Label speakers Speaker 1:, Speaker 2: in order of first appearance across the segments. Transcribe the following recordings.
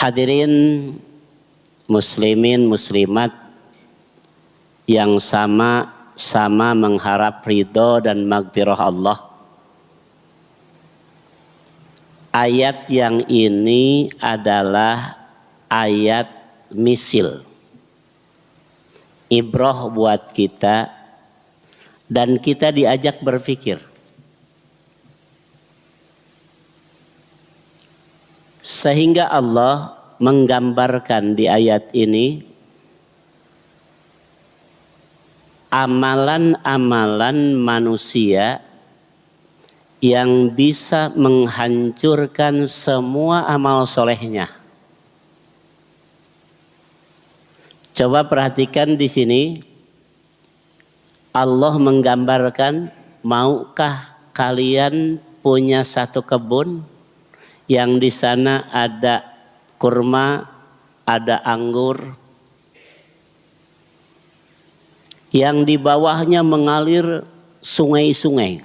Speaker 1: Hadirin muslimin muslimat yang sama mengharap ridho dan maghfirah Allah. Ayat yang ini adalah ayat misil, ibrah buat kita, dan kita diajak berpikir. Sehingga Allah menggambarkan di ayat ini amalan-amalan manusia yang bisa menghancurkan semua amal solehnya. Coba perhatikan di sini, Allah menggambarkan, maukah kalian punya satu kebun yang di sana ada kurma, ada anggur, yang di bawahnya mengalir sungai-sungai.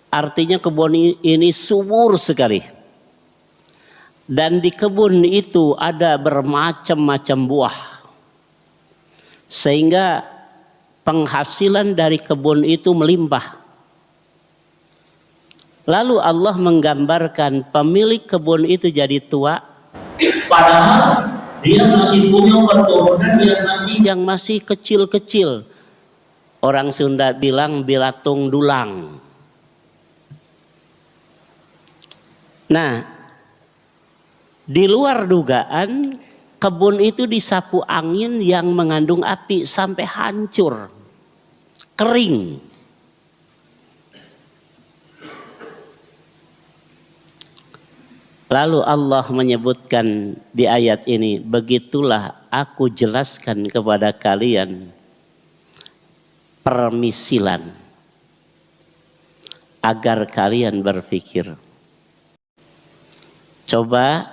Speaker 1: Artinya kebun ini subur sekali. Dan di kebun itu ada bermacam-macam buah. Sehingga penghasilan dari kebun itu melimpah. Lalu Allah menggambarkan pemilik kebun itu jadi tua, padahal dia masih punya keturunan yang masih kecil-kecil. Orang Sunda bilang bilatung dulang. Nah, di luar dugaan, kebun itu disapu angin yang mengandung api sampai hancur, kering. Lalu Allah menyebutkan di ayat ini, begitulah aku jelaskan kepada kalian permisilan agar kalian berpikir. Coba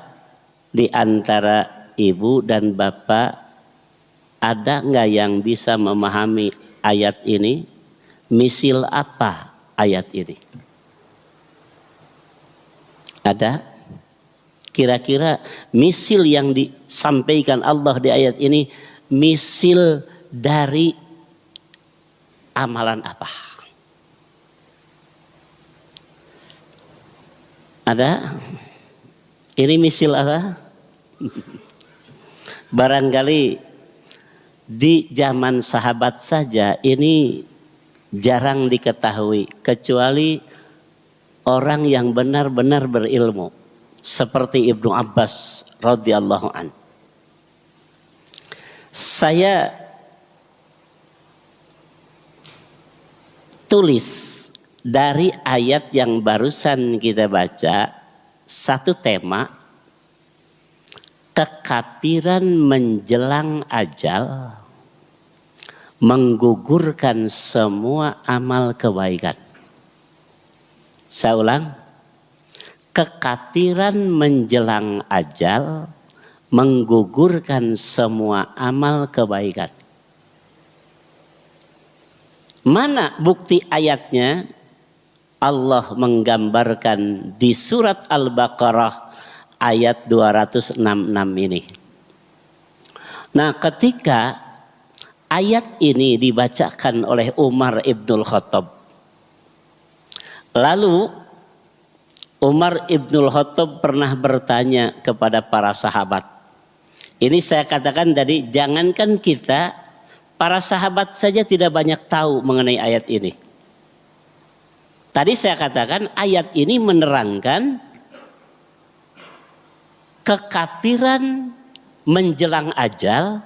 Speaker 1: di antara ibu dan bapak ada nggak yang bisa memahami ayat ini? Misil apa ayat ini? Ada? Kira-kira misil yang disampaikan Allah di ayat ini misil dari amalan apa? Ada? Ini misil apa? Barangkali di zaman sahabat saja ini jarang diketahui, kecuali orang yang benar-benar berilmu. Seperti Ibnu Abbas radhiyallahu an. Saya tulis dari ayat yang barusan kita baca satu tema, kekafiran menjelang ajal menggugurkan semua amal kebaikan. Saya ulang. Kekafiran menjelang ajal menggugurkan semua amal kebaikan. Mana bukti ayatnya? Allah menggambarkan di surat Al-Baqarah ayat 266 ini. Nah, ketika ayat ini dibacakan oleh Umar Ibnul Khattab, lalu Umar Ibnul Khattab pernah bertanya kepada para sahabat. Ini saya katakan tadi, jangankan kita, para sahabat saja tidak banyak tahu mengenai ayat ini. Tadi saya katakan ayat ini menerangkan kekafiran menjelang ajal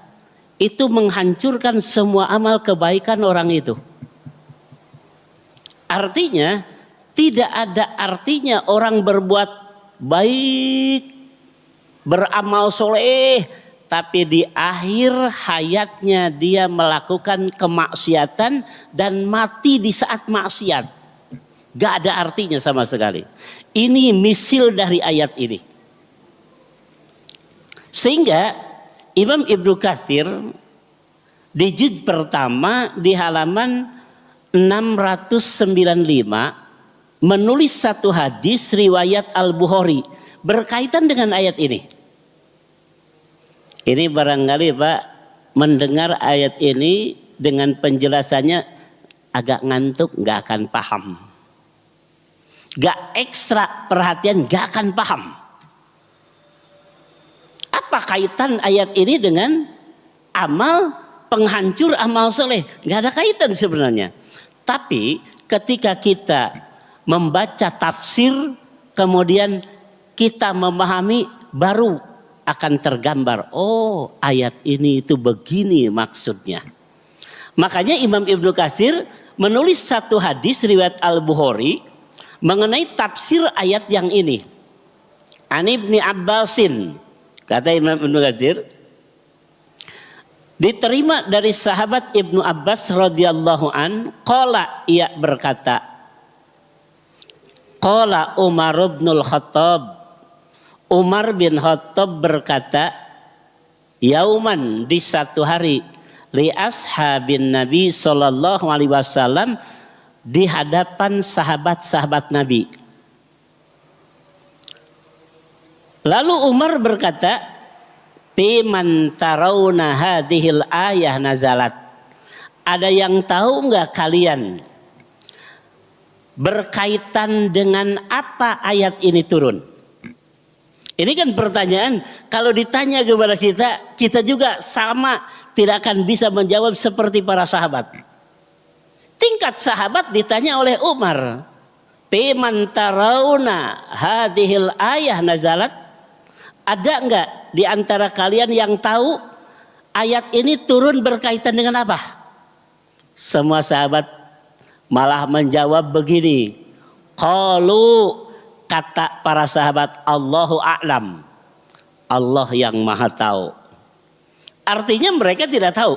Speaker 1: itu menghancurkan semua amal kebaikan orang itu. Artinya, tidak ada artinya orang berbuat baik, beramal soleh, tapi di akhir hayatnya dia melakukan kemaksiatan dan mati di saat maksiat. Gak ada artinya sama sekali. Ini misil dari ayat ini. Sehingga Imam Ibnu Katsir di juz pertama di halaman 695 menulis satu hadis riwayat Al-Bukhari berkaitan dengan ayat ini. Ini barangkali Pak mendengar ayat ini dengan penjelasannya agak ngantuk, nggak akan paham. Nggak ekstra perhatian, nggak akan paham. Apa kaitan ayat ini dengan amal penghancur amal soleh? Nggak ada kaitan sebenarnya. Tapi ketika kita membaca tafsir, kemudian kita memahami, baru akan tergambar, oh ayat ini itu begini maksudnya. Makanya Imam Ibnu Katsir menulis satu hadis riwayat Al-Bukhari mengenai tafsir ayat yang ini. An Ibni Abbasin, kata Imam Ibnu Katsir, diterima dari sahabat Ibnu Abbas radhiyallahu an, qala, ia berkata, qala Umar bin Khattab, Umar bin Khattab berkata, yauman, di satu hari, li ashabin Nabi sallallahu alaihi wasallam, di hadapan sahabat-sahabat Nabi. Lalu Umar berkata, "Fiman tarawna hadhil ayah nazalat." Ada yang tahu enggak kalian berkaitan dengan apa ayat ini turun? Ini kan pertanyaan, kalau ditanya kepada kita, kita juga sama tidak akan bisa menjawab seperti para sahabat. Tingkat sahabat ditanya oleh Umar, "Fiman tarawna hadhil ayah nazalat?" Ada enggak di antara kalian yang tahu ayat ini turun berkaitan dengan apa? Semua sahabat malah menjawab begini, qalu, kata para sahabat, Allahu a'lam, Allah yang maha tahu. Artinya mereka tidak tahu.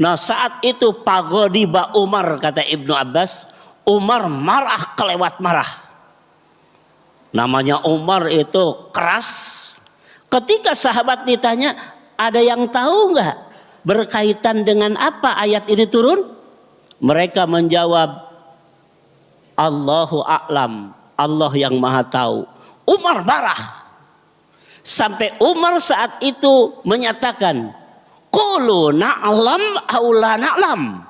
Speaker 1: Nah saat itu pagodiba Umar, kata Ibnu Abbas, Umar marah kelewat marah. Namanya Umar itu keras. Ketika sahabat ditanya, ada yang tahu nggak berkaitan dengan apa ayat ini turun? Mereka menjawab, Allahu a'lam, Allah yang maha tahu. Umar marah. Sampai Umar saat itu menyatakan, qulu na'lam aw la na'lam.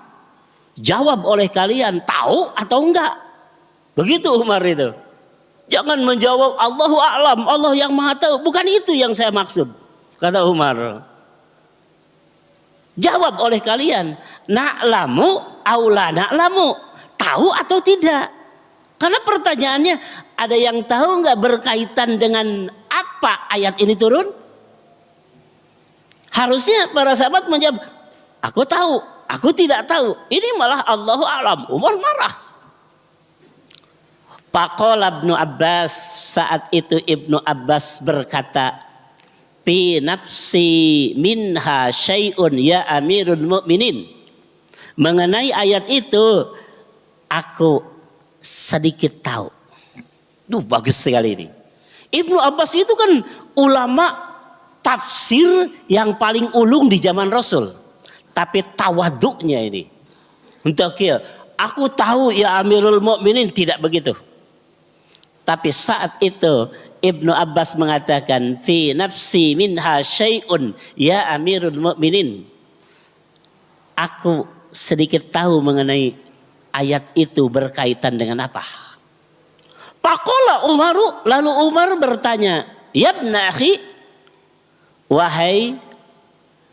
Speaker 1: Jawab oleh kalian, tahu atau enggak? Begitu Umar itu. Jangan menjawab Allahu a'lam, Allah yang maha tahu. Bukan itu yang saya maksud, kata Umar. Jawab oleh kalian, na'lamu aw la na'lamu. Tahu atau tidak? Karena pertanyaannya, ada yang tahu nggak berkaitan dengan apa ayat ini turun? Harusnya para sahabat menjawab, aku tahu, aku tidak tahu. Ini malah Allahu a'lam. Umar marah. Faqala Ibnu Abbas, saat itu Ibnu Abbas berkata, fi nafsi minha syai'un ya amirul mu'minin. Mengenai ayat itu, aku sedikit tahu. Duh, bagus sekali ini. Ibnu Abbas itu kan ulama tafsir yang paling ulung di zaman Rasul. Tapi tawaduknya ini, untuk aku tahu ya Amirul Mukminin, tidak begitu. Tapi saat itu Ibnu Abbas mengatakan, fi nafsi minha syai'un ya Amirul Mukminin. Aku sedikit tahu mengenai ayat itu berkaitan dengan apa. Faqala Umaru, lalu Umar bertanya, ya ibna akhi, wahai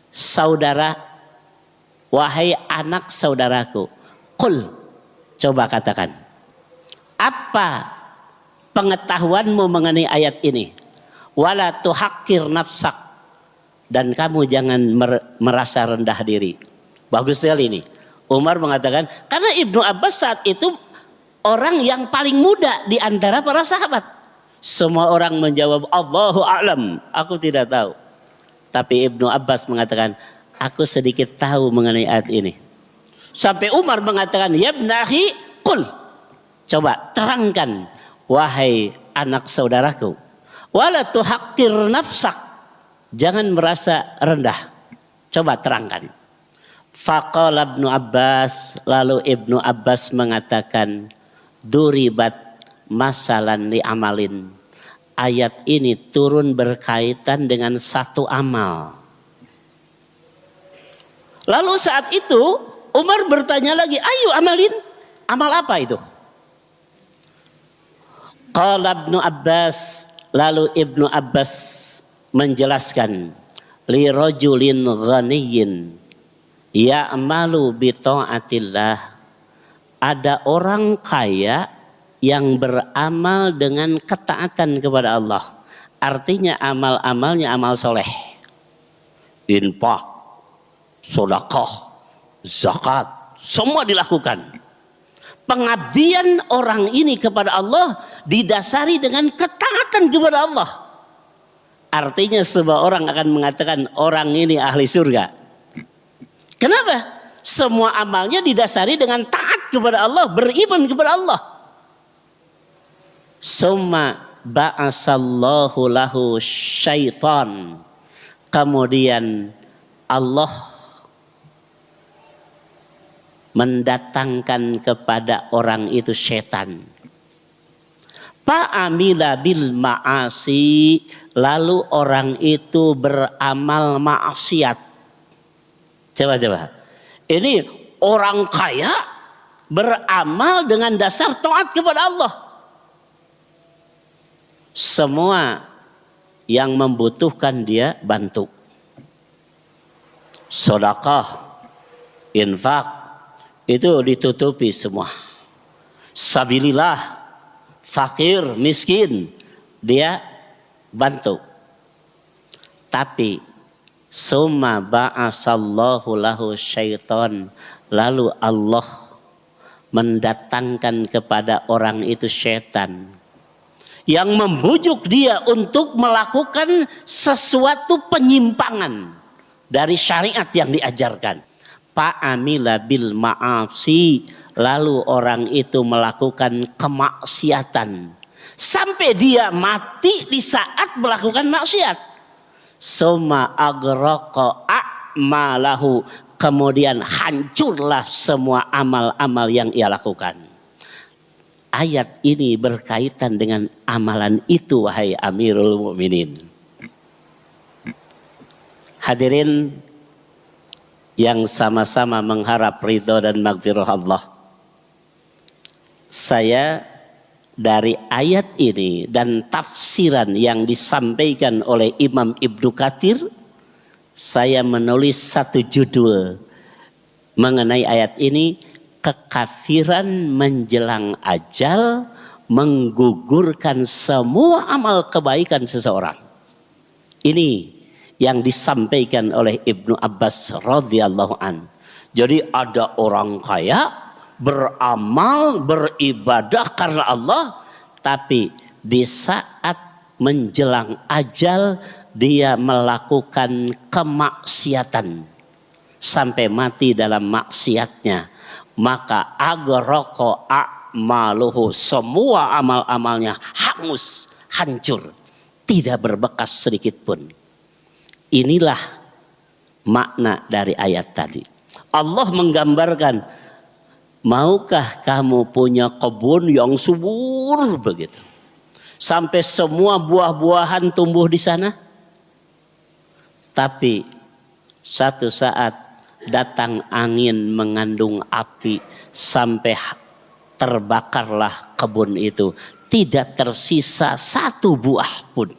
Speaker 1: saudara, wahai anak saudaraku, qul, coba katakan, apa pengetahuanmu mengenai ayat ini? Wala tuhaqqir nafsak, dan kamu jangan merasa rendah diri. Bagus sekali ini. Umar mengatakan, karena Ibnu Abbas saat itu orang yang paling muda di antara para sahabat. Semua orang menjawab Allahu a'lam, aku tidak tahu. Tapi Ibnu Abbas mengatakan, aku sedikit tahu mengenai ayat ini. Sampai Umar mengatakan, ya ibna akhi, qul, coba terangkan wahai anak saudaraku. Wala tuhaqqir nafsak, jangan merasa rendah. Coba terangkan. Faqala Ibnu Abbas, lalu Ibnu Abbas mengatakan, duribat masalan li amalin, ayat ini turun berkaitan dengan satu amal. Lalu saat itu Umar bertanya lagi, ayo amalin. Amal apa itu? Qala Ibnu Abbas, lalu Ibnu Abbas menjelaskan, li rajulin ghaniyyin ya'malu bi ta'atillah. Ada orang kaya yang beramal dengan ketaatan kepada Allah. Artinya amal-amalnya amal soleh. Infak, sedekah, zakat, semua dilakukan. Pengabdian orang ini kepada Allah didasari dengan ketaatan kepada Allah. Artinya sebuah orang akan mengatakan orang ini ahli surga. Kenapa? Semua amalnya didasari dengan taat kepada Allah, beriman kepada Allah. Summa ba'asallahu lahu syaitan. Kemudian Allah mendatangkan kepada orang itu setan. Fa'amila bil ma'asi, lalu orang itu beramal maksiat. Coba. Ini orang kaya beramal dengan dasar taat kepada Allah. Semua yang membutuhkan dia bantu. Sedekah, infak, itu ditutupi semua. Sabilillah, fakir, miskin, dia bantu. Tapi summa ba'asallahu lahu syaitan, lalu Allah mendatangkan kepada orang itu syaitan yang membujuk dia untuk melakukan sesuatu penyimpangan dari syariat yang diajarkan. Fa'amila bil ma'asi, lalu orang itu melakukan kemaksiatan sampai dia mati di saat melakukan maksiat. Summa aghraqa a'malahu, kemudian hancurlah semua amal-amal yang ia lakukan. Ayat ini berkaitan dengan amalan itu, wahai Amirul Mukminin. Hadirin yang sama-sama mengharap ridho dan maghfirah Allah. Saya dari ayat ini dan tafsiran yang disampaikan oleh Imam Ibnu Katsir, saya menulis satu judul mengenai ayat ini, kekafiran menjelang ajal menggugurkan semua amal kebaikan seseorang. Ini yang disampaikan oleh Ibnu Abbas radhiyallahu an. Jadi ada orang kaya beramal, beribadah karena Allah, tapi di saat menjelang ajal dia melakukan kemaksiatan sampai mati dalam maksiatnya, maka aghraqa a'maluhu, semua amal-amalnya hangus, hancur, tidak berbekas sedikit pun. Inilah makna dari ayat tadi. Allah menggambarkan, maukah kamu punya kebun yang subur begitu, sampai semua buah-buahan tumbuh di sana, tapi satu saat datang angin mengandung api sampai terbakarlah kebun itu, tidak tersisa satu buah pun.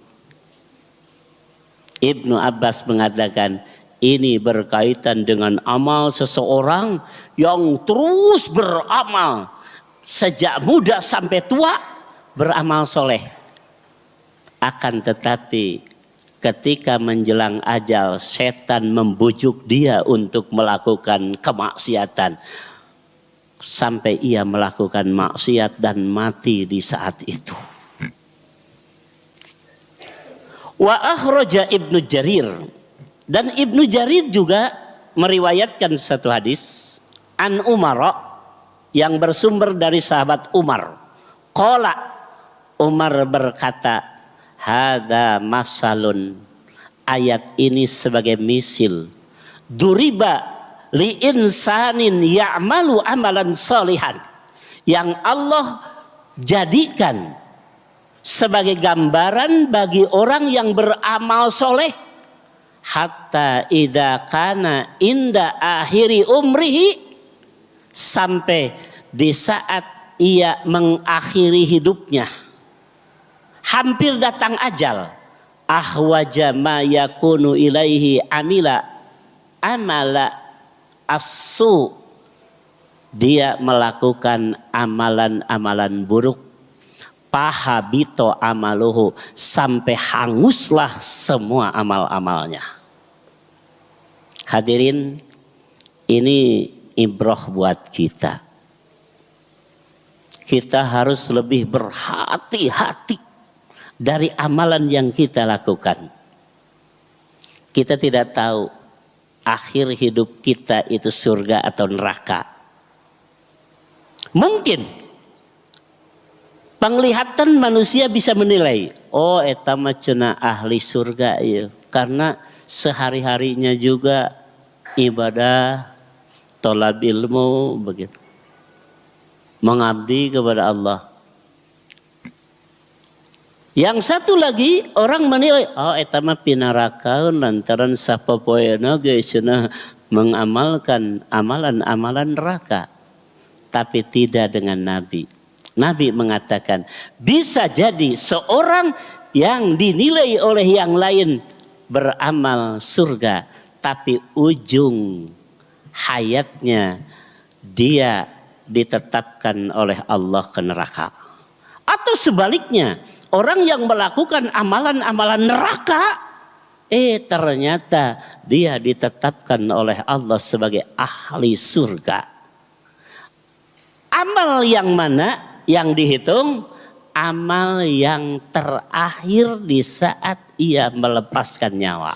Speaker 1: Ibnu Abbas mengatakan ini berkaitan dengan amal seseorang yang terus beramal sejak muda sampai tua, beramal soleh. Akan tetapi ketika menjelang ajal, setan membujuk dia untuk melakukan kemaksiatan sampai ia melakukan maksiat dan mati di saat itu. Wa akhraja Ibnu Jarir, dan Ibnu Jarir juga meriwayatkan satu hadis an Umar yang bersumber dari sahabat Umar. Qala, Umar berkata, hadza masalun, ayat ini sebagai misil, duriba li insanin ya'malu amalan salihan, yang Allah jadikan sebagai gambaran bagi orang yang beramal soleh. Hatta idza kana inda akhiri umrihi, sampai di saat ia mengakhiri hidupnya, hampir datang ajal, ahwaja ma yakunu ilaihi amila amala asu, dia melakukan amalan-amalan buruk, pahabito amaluhu, sampai hanguslah semua amal-amalnya. Hadirin, ini ibrah buat kita. Kita harus lebih berhati-hati dari amalan yang kita lakukan. Kita tidak tahu akhir hidup kita itu surga atau neraka. Mungkin penglihatan manusia bisa menilai, oh eta mah cenah ahli surga ya, karena sehari-harinya juga ibadah, tolab ilmu, begitu, mengabdi kepada Allah. Yang satu lagi orang menilai, oh eta mah pinarakaun lantaran sapopoena ge cenah mengamalkan amalan-amalan neraka. Tapi tidak dengan Nabi. Nabi mengatakan bisa jadi seorang yang dinilai oleh yang lain beramal surga, tapi ujung hayatnya dia ditetapkan oleh Allah ke neraka. Atau sebaliknya, orang yang melakukan amalan-amalan neraka, ternyata dia ditetapkan oleh Allah sebagai ahli surga. Amal yang mana yang dihitung? Amal yang terakhir di saat ia melepaskan nyawa.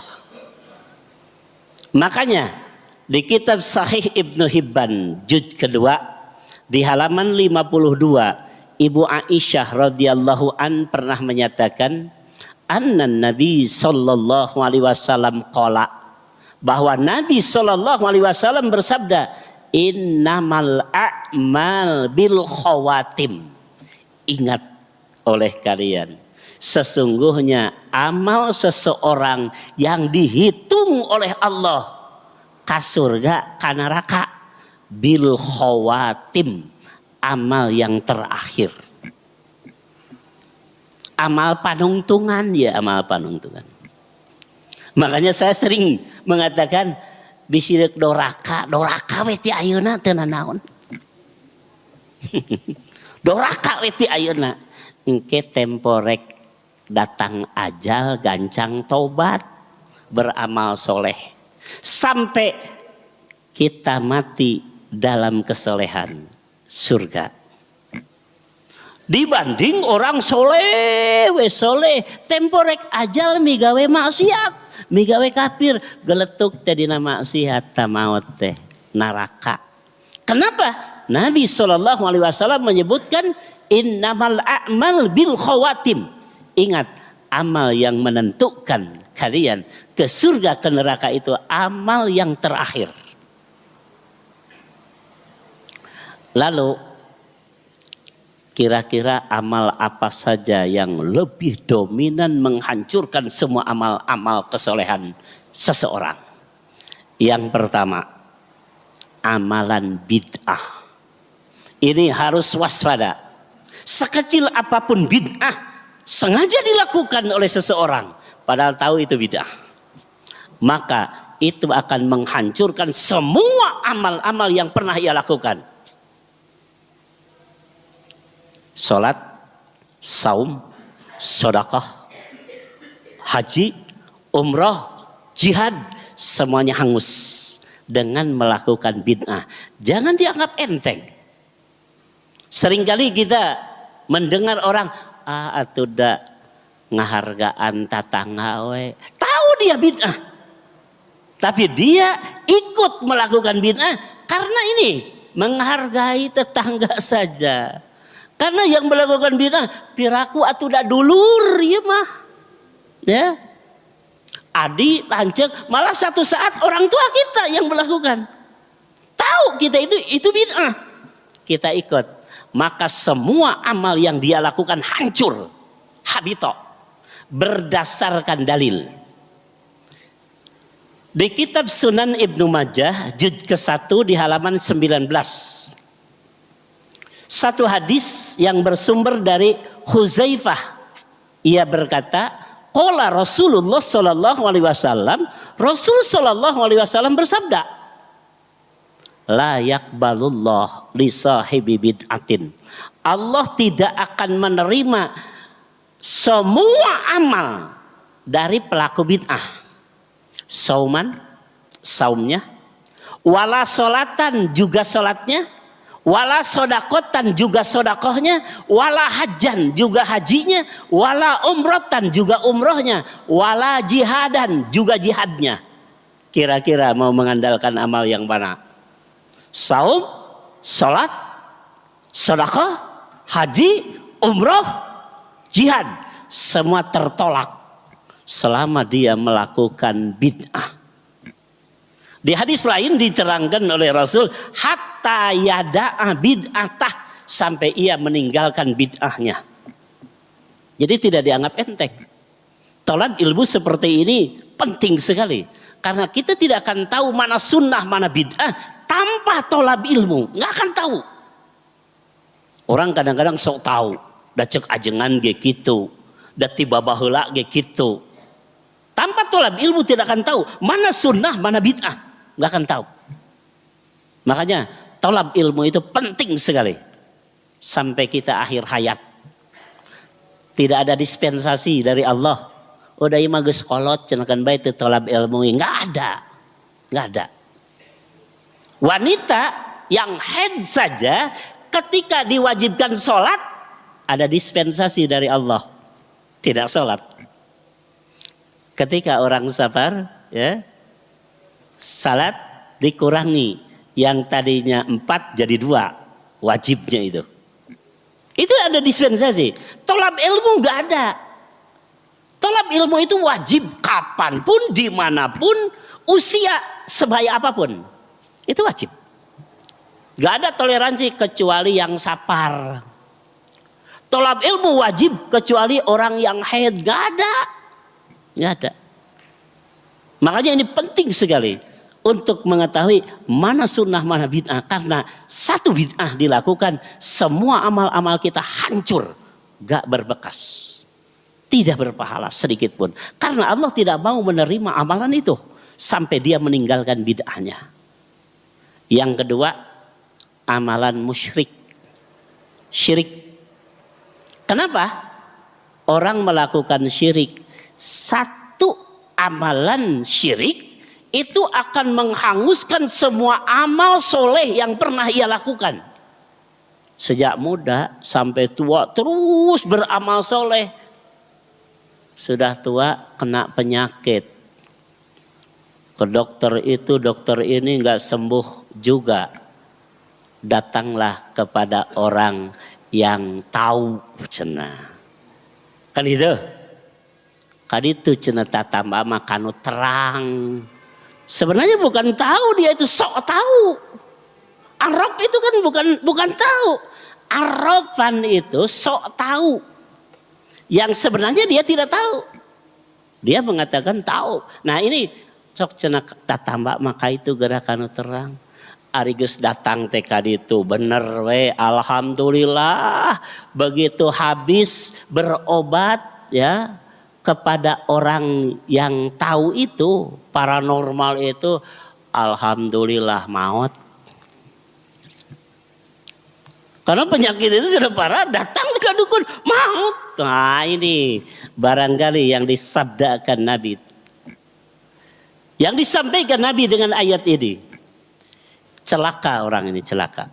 Speaker 1: Makanya di kitab Sahih Ibnu Hibban juz kedua di halaman 52, Ibu Aisyah radhiyallahu an pernah menyatakan, annan Nabi sallallahu alaihi wasallam qala, bahwa Nabi sallallahu alaihi wasallam bersabda, innamal a'mal bil khawatim. Ingat oleh kalian, sesungguhnya amal seseorang yang dihitung oleh Allah ka surga ka neraka bil khawatim, amal yang terakhir. Amal panungtungan ya, amal panungtungan. Makanya saya sering mengatakan bisireuk doraka we ti ayeuna teu nanaon. Doraka we ti ayeuna engke temporek datang ajal gancang tobat beramal soleh sampai kita mati dalam kesolehan, surga. Dibanding orang soleh temporek ajal migawe maksiat, migawe kafir, geletuk teh dina maksiat ta maot teh neraka. Kenapa? Nabi sallallahu alaihi wasallam menyebutkan innamal a'mal bil khawatim. Ingat, amal yang menentukan kalian ke surga ke neraka itu amal yang terakhir. Lalu kira-kira amal apa saja yang lebih dominan menghancurkan semua amal-amal kesolehan seseorang? Yang pertama, amalan bid'ah. Ini harus waspada. Sekecil apapun bid'ah sengaja dilakukan oleh seseorang padahal tahu itu bid'ah, maka itu akan menghancurkan semua amal-amal yang pernah ia lakukan. Salat, saum, sedekah, haji, umrah, jihad, semuanya hangus dengan melakukan bid'ah. Jangan dianggap enteng. Seringkali kita mendengar orang, atuh da ngahargaan tatangga we. Tahu dia bid'ah. Tapi dia ikut melakukan bid'ah karena ini menghargai tetangga saja. Karena yang melakukan bid'ah piraku atuh da dulur ieu mah. Ya. Adi lanceuk, malah satu saat orang tua kita yang melakukan. Tahu kita itu bid'ah. Kita ikut. Maka semua amal yang dia lakukan hancur. habito, berdasarkan dalil. Di kitab Sunan Ibnu Majah juz ke-1 di halaman 19. Satu hadis yang bersumber dari Huzaifah. Ia berkata, qala Rasulullah sallallahu alaihi wasallam, Rasul sallallahu alaihi wasallam bersabda, la yaqbalullah li sahibi bid'atin. Allah tidak akan menerima semua amal dari pelaku bid'ah. Sauman, saumnya, wala solatan juga solatnya, wala sodakotan juga sodakohnya, wala hajan juga hajinya, wala umrotan juga umrohnya, wala jihadan juga jihadnya. Kira-kira mau mengandalkan amal yang mana? Saum, solat, sodakoh, haji, umroh, jihad, semua tertolak selama dia melakukan bid'ah. Di hadis lain diterangkan oleh Rasul, hatta yada'a bid'atah, sampai ia meninggalkan bid'ahnya. Jadi tidak dianggap enteng. Tolab ilmu seperti ini penting sekali, karena kita tidak akan tahu mana sunnah mana bid'ah tanpa tolab ilmu, nggak akan tahu. Orang kadang-kadang sok tahu, dah cek ajengan gitu, dah tiba baheula gitu. Tanpa tolab ilmu tidak akan tahu mana sunnah mana bid'ah, nggak akan tahu. Makanya tolab ilmu itu penting sekali sampai kita akhir hayat. Tidak ada dispensasi dari Allah. Udah imah geus kolot cenah bae teu tolab ilmu, nggak ada. Wanita yang haid saja ketika diwajibkan sholat ada dispensasi dari Allah, tidak sholat. Ketika orang safar, ya, salat dikurangi, yang tadinya 4 jadi 2, wajibnya itu. Itu ada dispensasi. Tolab ilmu nggak ada. Tolab ilmu itu wajib kapanpun, dimanapun, usia sebaya apapun, itu wajib. Nggak ada toleransi kecuali yang sapar. Tolab ilmu wajib kecuali orang yang haid, nggak ada. Nggak ada. Makanya ini penting sekali untuk mengetahui mana sunnah mana bid'ah, karena satu bid'ah dilakukan semua amal-amal kita hancur, gak berbekas, tidak berpahala sedikit pun, karena Allah tidak mau menerima amalan itu sampai dia meninggalkan bid'ahnya. Yang kedua, amalan musyrik, syirik. Kenapa orang melakukan syirik? Satu amalan syirik itu akan menghanguskan semua amal soleh yang pernah ia lakukan. Sejak muda sampai tua terus beramal soleh. Sudah tua kena penyakit. Ke dokter itu, dokter ini nggak sembuh juga. Datanglah kepada orang yang tahu cenah. Kan itu. Kaditu cenah tatamba makanu terang. Sebenarnya bukan tahu, dia itu sok tahu. Arab itu kan bukan tahu. Arafan itu sok tahu. Yang sebenarnya dia tidak tahu. Dia mengatakan tahu. Nah ini sok cenah tatamba maka itu gerakan terang. Ari geus datang teh kaditu bener we, alhamdulillah. Begitu habis berobat ya kepada orang yang tahu itu, paranormal itu, alhamdulillah maut. Karena penyakit itu sudah parah, datang ke dukun, maut. Nah ini barangkali yang disabdakan Nabi, yang disampaikan Nabi dengan ayat ini. Celaka orang ini, celaka.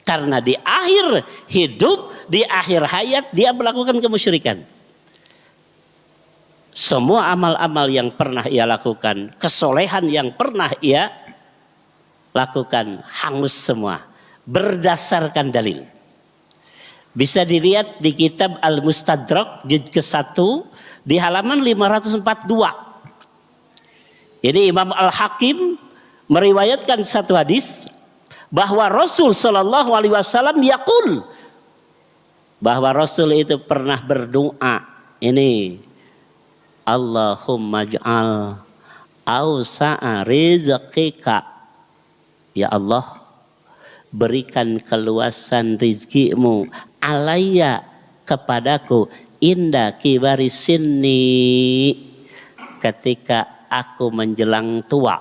Speaker 1: Karena di akhir hidup, di akhir hayat dia melakukan kemusyrikan. Semua amal-amal yang pernah ia lakukan, kesolehan yang pernah ia lakukan, hangus semua berdasarkan dalil. Bisa dilihat di kitab Al-Mustadrak juz ke-1 di halaman 542. Ini Imam Al-Hakim meriwayatkan satu hadis bahwa Rasul SAW yaqul, bahwa Rasul itu pernah berdoa Ini Allahumma ja'al awsa'a rizqika. Ya Allah, berikan keluasan rizkimu alayya, kepadaku, inda kibari sinni, ketika aku menjelang tua,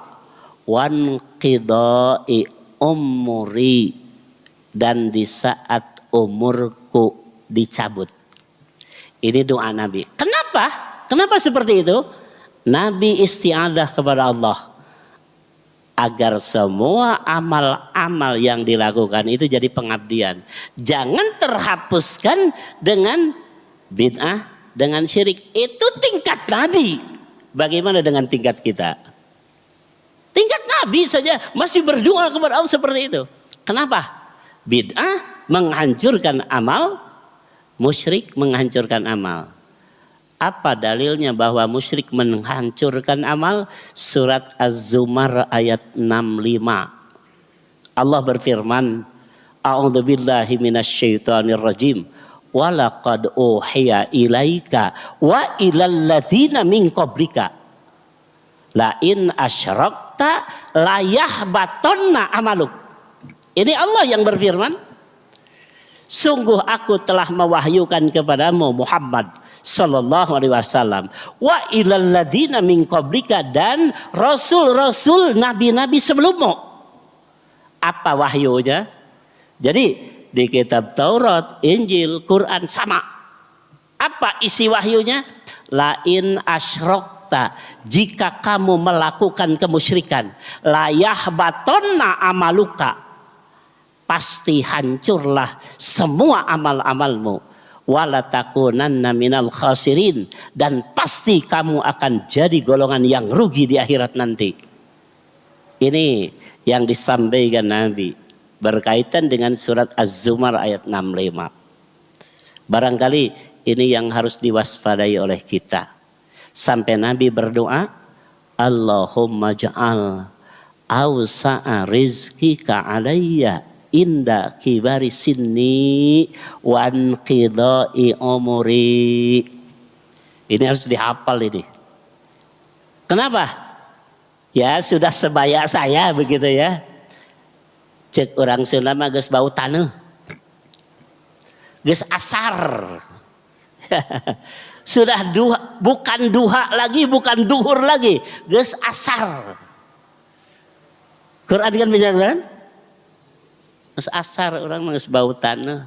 Speaker 1: wan qidai umuri, dan di saat umurku dicabut. Ini doa Nabi. Kenapa? Kenapa seperti itu? Nabi isti'adzah kepada Allah agar semua amal-amal yang dilakukan itu jadi pengabdian. Jangan terhapuskan dengan bid'ah, dengan syirik. Itu tingkat Nabi. Bagaimana dengan tingkat kita? Tingkat Nabi saja masih berdoa kepada Allah seperti itu. Kenapa? Bid'ah menghancurkan amal, musyrik menghancurkan amal. Apa dalilnya bahwa musyrik menghancurkan amal? Surat Az-Zumar ayat 65. Allah berfirman, A'udzubillahi minasyaitonir rajim. Walaqad uhiya ilaika wa ilal ladzina min qablika la in asyrakta la yahbatanna amaluk. Ini Allah yang berfirman, sungguh aku telah mewahyukan kepadamu Muhammad sallallahu alaihi wasallam, wa ilal ladzina min qablika, dan rasul-rasul, nabi-nabi sebelummu. Apa wahyunya? Jadi di kitab Taurat, Injil, Quran sama. Apa isi wahyunya? Lain asyrokta, jika kamu melakukan kemusyrikan, layahbatonna amaluka, pasti hancurlah semua amal-amalmu, walatakunanna minal khasirin, dan pasti kamu akan jadi golongan yang rugi di akhirat nanti. Ini yang disampaikan Nabi berkaitan dengan surat Az-Zumar ayat 65. Barangkali ini yang harus diwaspadai oleh kita. Sampai Nabi berdoa, Allahumma ja'al awsa'a rizqika alayya inda kibari sinni wan qidai umuri. Ini harus dihafal ini. Kenapa? Ya sudah sebaya saya begitu ya. Cek orang Sunda mah geus bau taneuh. Geus asar. Sudah duha, bukan duha lagi, bukan duhur lagi, geus asar. Quran kan bicara, geus asar, orang mah geus bau taneuh.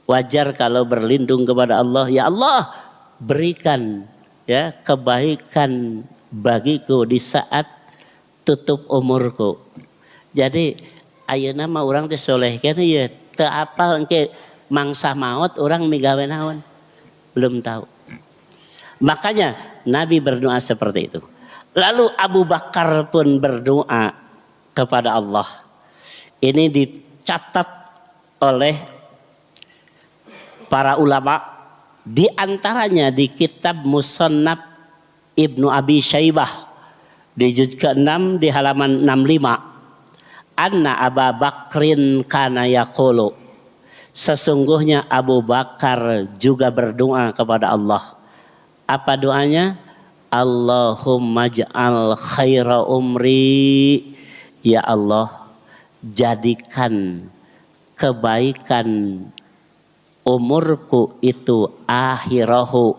Speaker 1: Wajar kalau berlindung kepada Allah, ya Allah, berikan ya kebaikan bagiku di saat tutup umurku. Jadi ayeuna mah urang teh solehkeun ye teu apal engke mangsa maot urang migawe naon, belum tahu. Makanya Nabi berdoa seperti itu. Lalu Abu Bakar pun berdoa kepada Allah. Ini dicatat oleh para ulama, di antaranya di kitab Musannaf Ibnu Abi Syaibah di juz ke-6 di halaman 65. Anna Abu Bakrin kana yaqulu, sesungguhnya Abu Bakar juga berdoa kepada Allah. Apa doanya? Allahumma ja'al khaira umri, ya Allah, jadikan kebaikan umurku itu akhirahu,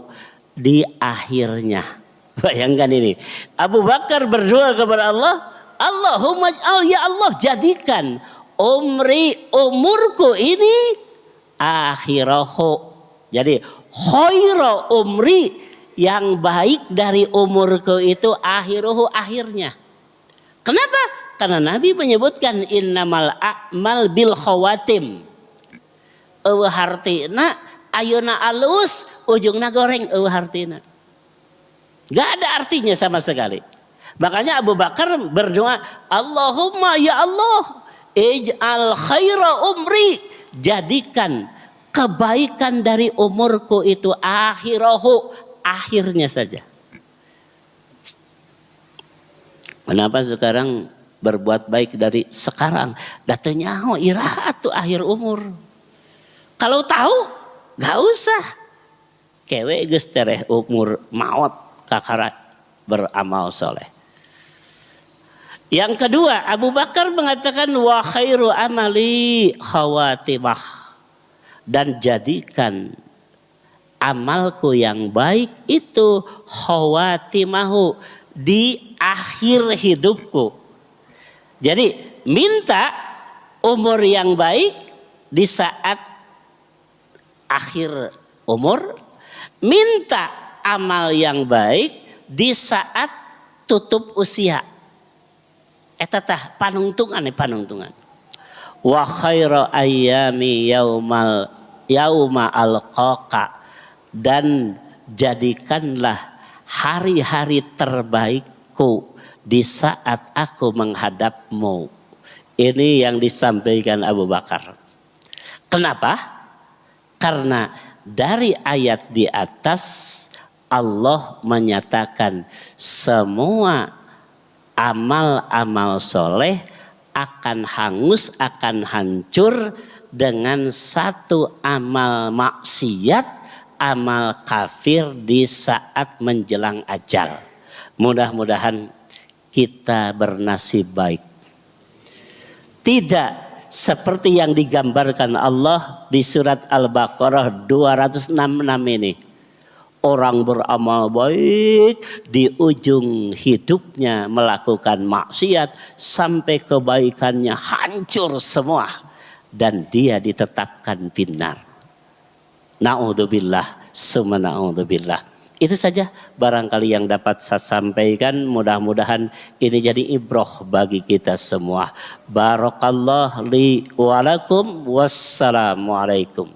Speaker 1: di akhirnya. Bayangkan ini, Abu Bakar berdoa kepada Allah, Allahumma ja'al, ya Allah, jadikan umurku ini akhirahu. Jadi khaira umri, yang baik dari umurku itu akhiruhu, akhirnya. Kenapa? Karena Nabi menyebutkan innamal a'mal bil khawatim. Eueuh hartina ayeuna alus, ujungna goreng eueuh hartina. Gak ada artinya sama sekali. Makanya Abu Bakar berdoa, Allahumma ya Allah, ij'al khaira umri, jadikan kebaikan dari umurku itu akhirahu, akhirnya saja. Kenapa sekarang berbuat baik dari sekarang? Datanya iraha tuh akhir umur. Kalau tahu gak usah. kewe geus tereh umur maot kakara beramal soleh. Yang kedua, Abu Bakar mengatakan wa khairu amali khawatimah, dan jadikan amalku yang baik itu khawatimahu, di akhir hidupku. Jadi minta umur yang baik di saat akhir umur, minta amal yang baik di saat tutup usia. Eta tah panungtungan. Wa khairu ayyami yauma alqaqa, dan jadikanlah hari-hari terbaikku di saat aku menghadapmu. Ini yang disampaikan Abu Bakar. Kenapa? Karena dari ayat di atas Allah menyatakan semua amal-amal soleh akan hangus, akan hancur dengan satu amal maksiat, amal kafir di saat menjelang ajal. Mudah-mudahan kita bernasib baik. Tidak seperti yang digambarkan Allah di surat Al-Baqarah 266 ini. Orang beramal baik di ujung hidupnya melakukan maksiat sampai kebaikannya hancur semua dan dia ditetapkan finnar. Na'udzubillah, summa na'udzubillah. Itu saja barangkali yang dapat saya sampaikan. Mudah-mudahan ini jadi ibrah bagi kita semua. Barakallahu li wa lakum. Wassalamualaikum.